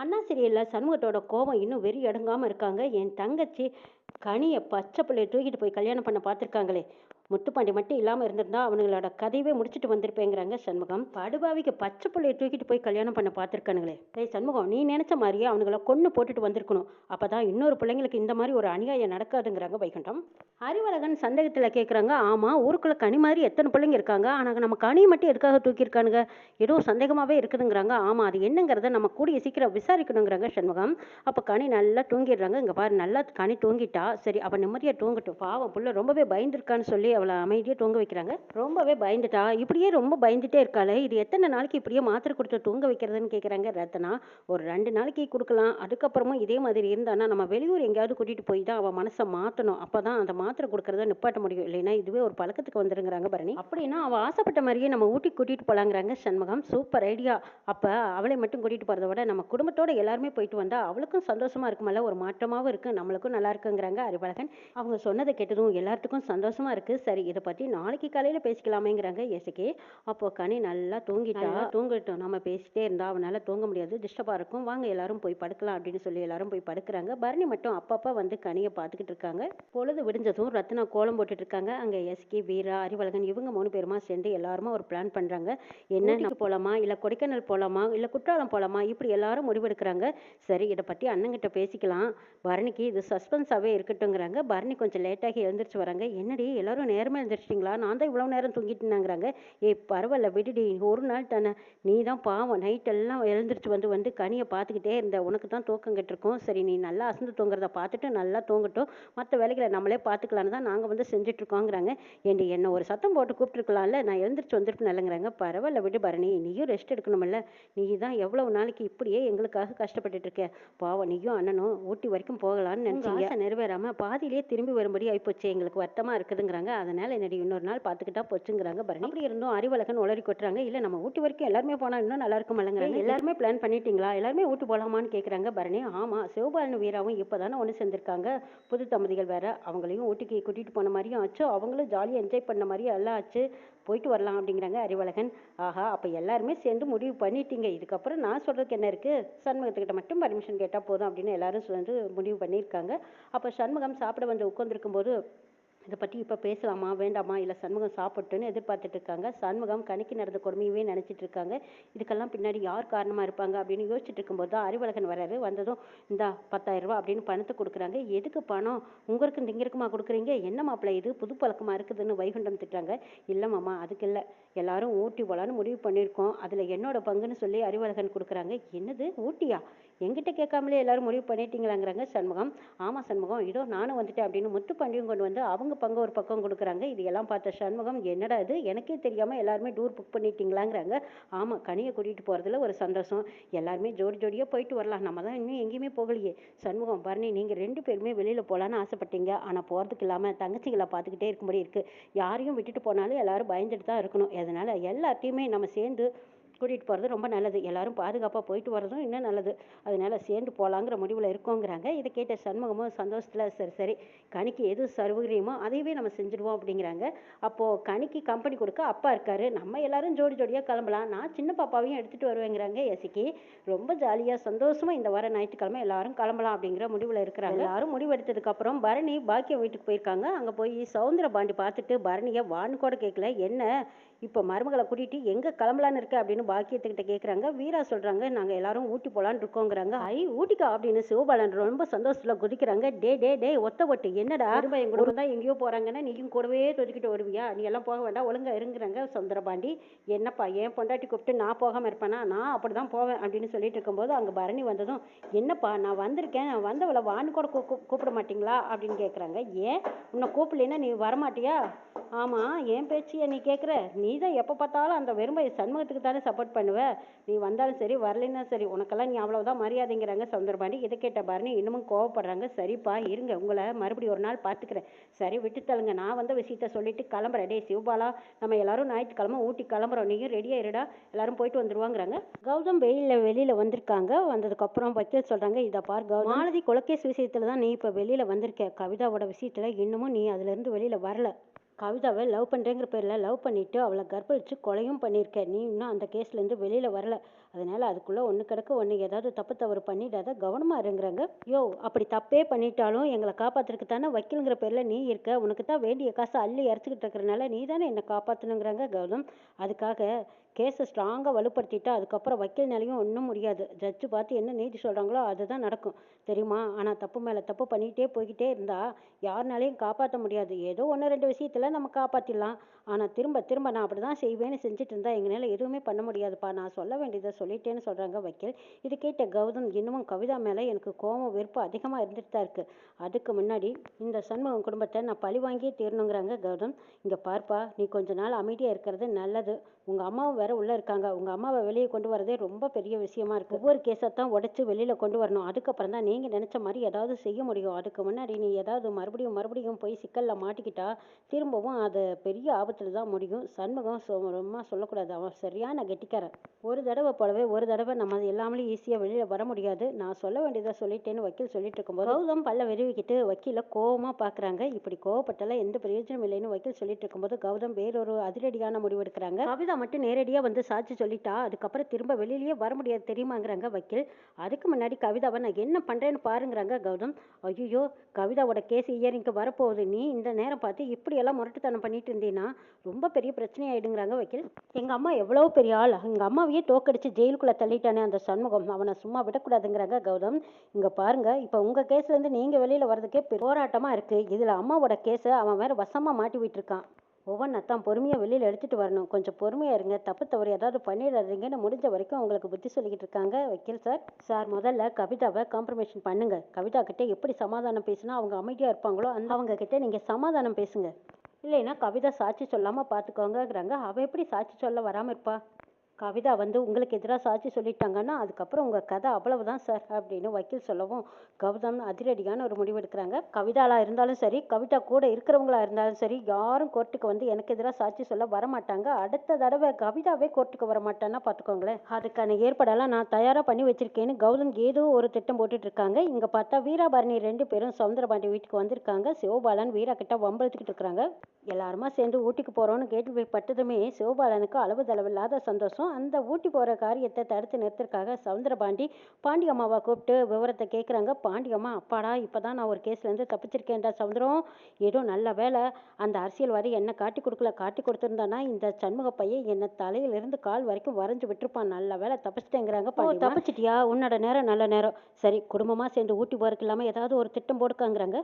அண்ணா சீரியல்ல சண்முகத்தோட கோபம் இன்னும் வெறி அடங்காம இருக்காங்க. என் தங்கச்சி கனிய பச்சை பிள்ளைய தூக்கிட்டு போய் கல்யாணம் பண்ண பார்த்துருக்காங்களே. முத்துப்பாண்டி மட்டும் இல்லாம இருந்திருந்தா அவனுங்களோட கதையவே முடிச்சுட்டு வந்திருப்பேங்கிறாங்க சண்முகம். படுபாவிக்கு பச்சை பிள்ளைய தூக்கிட்டு போய் கல்யாணம் பண்ண பார்த்துருக்கானுங்களே. டேய் சண்முகம், நீ நினைச்ச மாதிரியே அவனுங்கள கொன்னு போட்டுட்டு வந்திருக்கணும். அப்பதான் இன்னொரு பிள்ளைங்களுக்கு இந்த மாதிரி ஒரு அநியாயம் நடக்காதுங்கிறாங்க வைகுண்டம். அறிவழகன் சந்தேகத்துல கேட்குறாங்க. ஆமா, ஊருக்குள்ள கனி மாதிரி எத்தனை பிள்ளைங்க இருக்காங்க, ஆனா நம்ம கனியை மட்டும் எதுக்காக தூக்கியிருக்கானுங்க, ஏதோ சந்தேகமாவே இருக்குதுங்கிறாங்க. ஆமா, அது என்னங்கிறத நம்ம கூடிய சீக்கிரம் விசாரிக்கணுங்கிறாங்க சண்முகம். அப்ப கனி நல்லா தூங்கிடுறாங்க. இங்க பாரு, நல்லா கனி தூங்கிட்டா சரி, அவ நிம்மதியா தூங்கட்டும். பாவம் புள்ள ரொம்பவே பயந்துருக்கான்னு சொல்லி அவளை அமைதியா தூங்க வைக்கிறாங்க. ரொம்பவே பயந்துட்டா, இப்படியே ரொம்ப பயந்துட்டே இருக்காளே, இது எத்தனை நாளைக்கு இப்படியே மாத்திரை கொடுத்து தூங்க வைக்கிறதுன்னு கேட்குறாங்க ரத்னா. ஒரு 2 நாளைக்கு கொடுக்கலாம், அதுக்கப்புறமும் இதே மாதிரி இருந்தானா நம்ம வெளியூர் எங்கேயாவது கூட்டிட்டு போய் தான் அவன் மனசை மாற்றணும். அப்பதான் அந்த மாத்திரை கொடுக்கறத நிப்பாட்ட முடியும், இல்லைன்னா இதுவே ஒரு பழக்கத்துக்கு வந்துருங்கிறாங்க பரணி. அப்படின்னா அவள் ஆசைப்பட்ட மாதிரியே நம்ம ஊட்டி கூட்டிட்டு போலாங்கிறாங்க சண்முகம். Super idea. அப்போ அவளை மட்டும் கூட்டிட்டு போகிறத விட நம்ம குடும்பத்தோட எல்லாருமே போயிட்டு வந்தா அவளுக்கும் சந்தோஷமா இருக்குமல்ல, ஒரு மாற்றமாகவும் இருக்கு, நம்மளுக்கும் நல்லா இருக்குங்கிறாங்க அறிவழகன். அவங்க சொன்னதை கேட்டதும் எல்லாத்துக்கும் சந்தோஷமா இருக்கு. சரி, இதை பற்றி நாளைக்கு காலையில் பேசிக்கலாமேங்கிறாங்க எசக்கி. அப்போ கனி நல்லா தூங்கிட்டா, தூங்கிட்டோம், நம்ம பேசிட்டே இருந்தா அவனால தூங்க முடியாது, டிஸ்டர்பாக இருக்கும், வாங்க எல்லாரும் போய் படுக்கலாம் அப்படின்னு சொல்லி எல்லாரும் போய் படுக்கிறாங்க. பரணி மட்டும் அப்பப்போ வந்து கனியை பார்த்துக்கிட்டு இருக்காங்க. பொழுது விடிஞ்சதும் ரத்னா கோலம் போட்டுட்டு இருக்காங்க. அங்கே எஸ்கே, வீரா, அறிவழகன் இவங்க 3 பேருமா சேர்ந்து எல்லாருமா ஒரு பிளான் பண்ணுறாங்க. என்ன போகலாமா, இல்லை கொடைக்கானல் போகலாமா, இல்லை குற்றாலம் போகலாமா, இப்படி எல்லாரும் முடிவெடுக்கிறாங்க. சரி, இதை பற்றி அண்ணங்கிட்ட பேசிக்கலாம், பரணிக்கு இது சஸ்பென்ஸாகவே இருக்கட்டுங்கிறாங்க. பரணி கொஞ்சம் லேட்டாகி எழுந்திரிச்சு வராங்க. என்னடி எல்லாரும் நேரமே எழுந்திரிச்சிட்டிங்களா, நான் தான் இவ்வளோ நேரம் தூங்கிட்டுனாங்கிறாங்க. பரவாயில்ல விடுடி, ஒரு நாள் தானே, நீ தான் பாவம் நைட்டெல்லாம் எழுந்திரிச்சு வந்து வந்து கனியை பார்த்துக்கிட்டே இருந்த, உனக்கு தான் தூக்கம் கெட்டிருக்கும். சரி, நீ நல்லா அசந்து தூங்குறத பார்த்துட்டு நல்லா தூங்கட்டும், மற்ற வேலைகளை நம்மளே பார்த்துக்கலான்னு தான் நாங்கள் வந்து செஞ்சுட்ருக்கோங்கிறாங்க. ஏண்டி, என்ன ஒரு சத்தம் போட்டு கூப்பிட்டுருக்கலாம்ல, நான் எழுந்திரிச்சு வந்துருப்பேன் இல்லைங்கிறாங்க. பரவாயில்ல விடு பரணி, நீயும் ரெஸ்ட் எடுக்கணுமில்ல, நீ தான் எவ்வளவு நாளைக்கு இப்படியே எங்களுக்காக கஷ்டப்பட்டுட்டு இருக்க. பாவம், நீயும் அண்ணனும் ஊட்டி வரைக்கும் போகலான்னு நினச்சிங்க, நிறைவேறாமல் பாதியிலேயே திரும்பி வரும்படி ஆகிப்போச்சு, எங்களுக்கு வருத்தமாக இருக்குதுங்கிறாங்க. அதனால் என்னடி இன்னொரு நாள் பார்த்துக்கிட்டா போச்சுங்கிறாங்க பரணி. அப்படி இருந்தும் அறிவழகன் உளறி கொட்டுறாங்க. இல்லை, நம்ம ஊட்டி வரைக்கும் எல்லாருமே போனால் இன்னும் நல்லா இருக்கும் இல்லைங்கிறாங்க. எல்லாருமே பிளான் பண்ணிட்டீங்களா, எல்லாருமே ஊட்டி போகலாமான்னு கேட்குறாங்க பரணி. ஆமாம், சிவபாலன் வீராவும் இப்போ தானே ஒன்று சேர்ந்துருக்காங்க, புது தம்பதிகள் வேற, அவங்களையும் ஊட்டிக்கு கூட்டிகிட்டு போன மாதிரியும் ஆச்சு, அவங்களும் ஜாலியாக என்ஜாய் பண்ண மாதிரியும் எல்லாம் ஆச்சு, போயிட்டு வரலாம் அப்படிங்கிறாங்க அறிவழகன். ஆஹா, அப்போ எல்லாருமே சேர்ந்து முடிவு பண்ணிட்டீங்க, இதுக்கப்புறம் நான் சொல்கிறதுக்கு என்ன இருக்குது, சண்முகத்துக்கிட்ட மட்டும் பர்மிஷன் கேட்டால் போதும் அப்படின்னு எல்லாரும் வந்து முடிவு பண்ணியிருக்காங்க. அப்போ சண்முகம் சாப்பிட வந்து உட்காந்துருக்கும் போது இதை பற்றி இப்போ பேசலாமா வேண்டாமா, இல்லை சண்முகம் சாப்பிட்டுன்னு எதிர்பார்த்துட்டு இருக்காங்க. சண்முகம் கணிக்கு நடந்த கொடுமையவே நினச்சிட்டு இருக்காங்க. இதுக்கெல்லாம் பின்னாடி யார் காரணமாக இருப்பாங்க அப்படின்னு யோசிச்சுட்டு இருக்கும்போது தான் அறிவழகன் வராரு. வந்ததும் இந்த 10,000 ரூபா அப்படின்னு பணத்தை கொடுக்குறாங்க. எதுக்கு பணம், உங்களுக்கு திங்கிறக்குமா கொடுக்குறீங்க, என்ன மாப்பிள்ளை இது புது பழக்கமாக இருக்குதுன்னு வைகுண்டம் திட்டுறாங்க. இல்லை மாமா, அதுக்கு இல்லை, எல்லாரும் ஊட்டி போகலான்னு முடிவு பண்ணியிருக்கோம், அதில் என்னோட பங்குன்னு சொல்லி அறிவழகன் கொடுக்குறாங்க. என்னது ஊட்டியா, எங்கிட்ட கேட்காமலே எல்லாரும் முடிவு பண்ணிட்டீங்களாங்கிறாங்க சண்முகம். ஆமாம் சண்முகம், இதோ நானும் வந்துட்டேன் அப்படின்னு முத்துப்பாண்டியும் கொண்டு வந்து அவங்க பங்கு ஒரு பக்கம் கொடுக்குறாங்க. இது எல்லாம் பார்த்த சண்முகம், என்னடா இது, எனக்கே தெரியாமல் எல்லாருமே டூர் புக் பண்ணிட்டீங்களாங்கிறாங்க. ஆமாம், கனியை கூட்டிகிட்டு போகிறதுல ஒரு சந்தோஷம், எல்லாருமே ஜோடி ஜோடியாக போயிட்டு வரலாம், நம்ம தான் இன்னும் எங்கேயுமே போகலையே. சண்முகம், பரணி, நீங்கள் 2 பேருமே வெளியில் போகலான்னு ஆசைப்பட்டீங்க, ஆனால் போகிறதுக்கு இல்லாமல் தங்கச்சிகளை பார்த்துக்கிட்டே இருக்கும்படி இருக்குது, யாரையும் விட்டுட்டு போனாலும் எல்லாரும் பயந்துட்டு தான் இருக்கணும், அதனால் எல்லாத்தையுமே நம்ம சேர்ந்து கூட்டிகிட்டு போகிறது ரொம்ப நல்லது, எல்லாரும் பாதுகாப்பாக போயிட்டு வர்றதும் இன்னும் நல்லது, அதனால் சேர்ந்து போகலாங்கிற முடிவில் இருக்கோங்கிறாங்க. இதை கேட்ட சண்முகமும் சந்தோஷத்தில் சரி சரி, கனிக்கு எது சௌகரியமோ அதையவே நம்ம செஞ்சுடுவோம் அப்படிங்கிறாங்க. அப்போது கனிக்கு கம்பெனி கொடுக்க அப்பா இருக்காரு, நம்ம எல்லாரும் ஜோடி ஜோடியாக கிளம்பலாம், நான் சின்ன பாப்பாவையும் எடுத்துகிட்டு வருவேங்கிறாங்க எசிக்கி. ரொம்ப ஜாலியாக சந்தோஷமாக இந்த வாரம் ஞாயிற்றுக்கிழமை எல்லாரும் கிளம்பலாம் அப்படிங்கிற முடிவில் இருக்கிறாங்க. எல்லாரும் முடிவெடுத்ததுக்கப்புறம் பரணி பாக்கியம் வீட்டுக்கு போயிருக்காங்க. அங்கே போய் சவுந்தர பாண்டி பார்த்துட்டு பரணியை வான்னு கூட கேட்கல, என்ன இப்போ மருமகளை கூட்டிகிட்டு எங்கே கிளம்பலான்னு இருக்க அப்படின்னு பாக்கியத்துக்கிட்ட கேட்குறாங்க. வீரா சொல்கிறாங்க, நாங்கள் எல்லாரும் ஊட்டி போகலான்னு இருக்கோங்கிறாங்க. ஊட்டிக்கா அப்படின்னு சிவபாலன் ரொம்ப சந்தோஷத்தில் குதிக்கிறாங்க. டே டே டே ஒத்த ஒட்டு, என்னடா திரும்ப என் கூட தான் எங்கேயோ போகிறாங்கன்னா நீயும் கூடவே தொதுக்கிட்டு வருவியா, நீ எல்லாம் போக வேண்டாம், ஒழுங்கா இருங்கிறாங்க சுந்தரபாண்டி. என்னப்பா, என் பொண்டாட்டி கூப்பிட்டு நான் போகாமல் இருப்பேனா, நான் அப்படி தான் போவேன் அப்படின்னு சொல்லிட்டு இருக்கும்போது அங்கே பரணி வந்ததும், என்னப்பா நான் வந்திருக்கேன், வந்தவளை வான்னு கூட கூப்பிட மாட்டிங்களா அப்படின்னு கேட்குறாங்க. ஏன், உன்னை கூப்பிடலைன்னா நீ வரமாட்டியா, ஆமாம் என் பேச்சியை நீ கேட்குற, நீ தான் எப்போ பார்த்தாலும் அந்த வெறுமை சண்முகத்துக்கு தானே சப்போர்ட் பண்ணுவ, நீ வந்தாலும் சரி வரலைன்னா சரி, உனக்கெல்லாம் நீ அவ்வளோதான் மரியாதைங்கிறாங்க சவுந்தரபாண்டி. இதை கேட்ட பரணி இன்னமும் கோவப்படுறாங்க. சரிப்பா இருங்க, உங்களை மறுபடியும் ஒரு நாள் பார்த்துக்கிறேன், சரி விட்டுத்தலுங்க, நான் வந்த விஷயத்த சொல்லிட்டு கிளம்புறேன். டே சிவபாலா, நம்ம எல்லாரும் ஞாயிற்றுக்கிழமை ஊட்டி கிளம்புறோம், நீயும் ரெடியாக இருடா, எல்லாரும் போயிட்டு வந்துடுவாங்கிறாங்க. கௌதம் வெளியில் வந்திருக்காங்க. வந்ததுக்கப்புறம் வக்கீல் சொல்கிறாங்க, இதை பார் கௌதம், மாலதி கொலகேஸ் விஷயத்தில் தான் நீ இப்போ வெளியில் வந்திருக்க, கவிதாவோட விஷயத்தில் இன்னமும் நீ அதுலேருந்து வெளியில் வரல, கவிதாவை லவ் பண்ணுறேங்கிற பேரில் லவ் பண்ணிவிட்டு அவளை கற்பழித்து கொலையும் பண்ணியிருக்க, நீ இன்னும் அந்த கேஸ்லேருந்து வெளியில் வரல, அதனால அதுக்குள்ளே ஒன்று கிடக்க ஒன்று ஏதாவது தப்பு தவறு பண்ணிடாத, கவனமாக இருங்கிறாங்க. யோ, அப்படி தப்பே பண்ணிட்டாலும் எங்களை காப்பாத்துறதுக்கு தானே வக்கீலுங்கிற பேரில் நீ இருக்க. உனக்கு தான் வேண்டிய காசை அள்ளி இறச்சிக்கிட்டு இருக்கிறனால நீ தானே என்னை காப்பாற்றணுங்கிறாங்க கௌதம். அதுக்காக கேஸை ஸ்ட்ராங்காக வலுப்படுத்திட்டா அதுக்கப்புறம் வக்கீல் நிலையும் ஒன்றும் முடியாது. ஜட்ஜு பார்த்து என்ன நீதி சொல்கிறாங்களோ அதுதான் நடக்கும் தெரியுமா. ஆனால் தப்பு மேலே தப்பு பண்ணிகிட்டே போய்கிட்டே இருந்தால் யாருனாலையும் காப்பாற்ற முடியாது. ஏதோ ஒன்று ரெண்டு விஷயத்தில் நம்ம காப்பாற்றிடலாம். ஆனால் திரும்ப திரும்ப நான் அப்படி தான் செய்வேன்னு செஞ்சுட்டு இருந்தால் எங்களால் எதுவுமே பண்ண முடியாதுப்பா. நான் சொல்ல வேண்டியதை சொல்லிட்டேன்னு சொல்கிறாங்க வக்கீல். இது கேட்ட கௌதம் இன்னமும் கவிதா மேலே எனக்கு கோபம் வெறுப்பு அதிகமாக இருந்துட்டு தான் இருக்குது. அதுக்கு முன்னாடி இந்த சண்முகம் குடும்பத்தை நான் பழி வாங்கியே தீரணுங்கிறாங்க கௌதம். இங்கே பார்ப்பா, நீ கொஞ்ச நாள் அமைதியாக இருக்கிறது நல்லது. உங்கள் அம்மாவும் வேற உள்ளே இருக்காங்க. உங்கள் அம்மாவை வெளியே கொண்டு வரதே ரொம்ப பெரிய விஷயமா இருக்குது. ஒவ்வொரு கேஸை தான் உடச்சி வெளியில் கொண்டு வரணும். அதுக்கப்புறம் தான் நீங்கள் நினச்ச மாதிரி ஏதாவது செய்ய முடியும். அதுக்கு முன்னாடி நீ ஏதாவது மறுபடியும் மறுபடியும் போய் சிக்கலில் மாட்டிக்கிட்டா திரும்பவும் அது பெரிய ஆபத்தில் தான் முடியும். சண்முகம் ரொம்ப சொல்லக்கூடாது, அவன் சரியான கெட்டிக்காரன். ஒரு தடவை போலவே ஒரு தடவை நம்ம எல்லாமேயும் ஈஸியாக வெளியில் வர முடியாது. நான் சொல்ல வேண்டியதை சொல்லிட்டேன்னு வக்கீல் சொல்லிட்டு இருக்கும்போது கௌதம் பல்ல வெறுவிக்கிட்டு வக்கீலை கோவமாக பார்க்குறாங்க. இப்படி கோவப்பட்டால எந்த பிரயோஜனம் இல்லைன்னு வக்கீல் சொல்லிட்டு இருக்கும்போது கௌதம் வேறொரு அதிரடியான முடிவு எடுக்கிறாங்க. கவிதா மட்டும் நேரடியாக வந்து சாட்சி சொல்லிட்டா அதுக்கப்புறம் திரும்ப வெளியிலேயே வர முடியாது தெரியுமாங்கிறாங்க வக்கீல். அதுக்கு முன்னாடி கவிதாவை நான் என்ன பண்ணுறேன்னு பாருங்கிறாங்க கௌதம். ஐயோ, கவிதாவோட கேஸ் இயரிங்க்கு வரப்போகுது. நீ இந்த நேரம் பார்த்து இப்படியெல்லாம் முரட்டுத்தனம் பண்ணிட்டு இருந்தீங்கன்னா ரொம்ப பெரிய பிரச்சனை ஆயிடுங்கிறாங்க வக்கீல். எங்கள் அம்மா எவ்வளோ பெரிய ஆள், எங்கள் அம்மாவையே தோக்கடிச்சு ஜெயிலுக்குள்ளே தள்ளிட்டானே அந்த சண்முகம், அவனை சும்மா விடக்கூடாதுங்கிறாங்க கௌதம். இங்கே பாருங்க, இப்போ உங்கள் கேஸ்லேருந்து நீங்கள் வெளியில் வர்றதுக்கே போராட்டமாக இருக்குது. இதில் அம்மாவோட கேஸை அவன் வேற வசமாக மாட்டி விட்டுருக்கான். ஒவ்வொன்றத்தான் பொறுமையாக வெளியில் எடுத்துகிட்டு வரணும். கொஞ்சம் பொறுமையாக இருங்க, தப்பு தவறு ஏதாவது பண்ணிடாதீங்கன்னு முடிஞ்ச வரைக்கும் அவங்களுக்கு புத்தி சொல்லிக்கிட்டு இருக்காங்க வக்கீல் சார். சார், முதல்ல கவிதாவை காம்ப்ரமைஷன் பண்ணுங்க. கவிதா கிட்டே எப்படி சமாதானம் பேசினா அவங்க அமைதியாக இருப்பாங்களோ அந்த அவங்க கிட்டே நீங்கள் சமாதானம் பேசுங்க. இல்லைன்னா கவிதா சாட்சி சொல்லாமல் பார்த்துக்கோங்கிறாங்க. அவள் எப்படி சாட்சி சொல்ல வராமல் இருப்பா? கவிதா வந்து உங்களுக்கு எதிராக சாட்சி சொல்லிட்டாங்கன்னா அதுக்கப்புறம் உங்கள் கதை அவ்வளவுதான் சார் அப்படின்னு வக்கீல் சொல்லவும் கௌதம் அதிரடியான ஒரு முடிவு எடுக்கிறாங்க. கவிதாலா இருந்தாலும் சரி, கவிதா கூட இருக்கிறவங்களா இருந்தாலும் சரி, யாரும் கோர்ட்டுக்கு வந்து எனக்கு எதிராக சாட்சி சொல்ல வரமாட்டாங்க. அடுத்த தடவை கவிதாவே கோர்ட்டுக்கு வரமாட்டான்னா பார்த்துக்கோங்களேன். அதுக்கான ஏற்பாடெல்லாம் நான் தயாராக பண்ணி வச்சிருக்கேன்னு கௌதம் ஏதோ ஒரு திட்டம் போட்டுட்டு இருக்காங்க. இங்கே பார்த்தா வீராபரணி 2 பேரும் சவுந்தரபாண்டி வீட்டுக்கு வந்திருக்காங்க. சிவபாலன் வீரா கிட்ட வம்பழுத்துக்கிட்டு இருக்கிறாங்க. எல்லாருமா சேர்ந்து ஊட்டிக்கு போகிறோன்னு கேள்விப்பட்டதுமே சிவபாலனுக்கு அளவு தளவில்லாத சந்தோஷம். அந்த ஊட்டி போகிற காரியத்தை தடுத்து நிறுத்துறதுக்காக சவுந்தரபாண்டி பாண்டியம்மாவை கூப்பிட்டு விவரத்தை கேட்குறாங்க. பாண்டியம்மா, அப்பாடா இப்போதான் நான் ஒரு கேஸ்லேருந்து தப்பிச்சிருக்கேன்டா சவுந்தரம். ஏதோ நல்ல வேலை அந்த அரசியல்வாதி என்னை காட்டி கொடுக்கல. காட்டி கொடுத்துருந்தானா இந்த சண்முக பையன் என்னை தலையிலிருந்து கால் வரைக்கும் வரைஞ்சி விட்டுருப்பான். நல்ல வேலை தப்பிச்சிட்டேங்கிறாங்க. தப்பிச்சிட்டியா? உன்னோட நேரம் நல்ல நேரம். சரி, குடும்பமாக சேர்ந்து ஊட்டி போகிறதுக்கு இல்லாமல் ஏதாவது ஒரு திட்டம் போடுக்காங்கிறாங்க.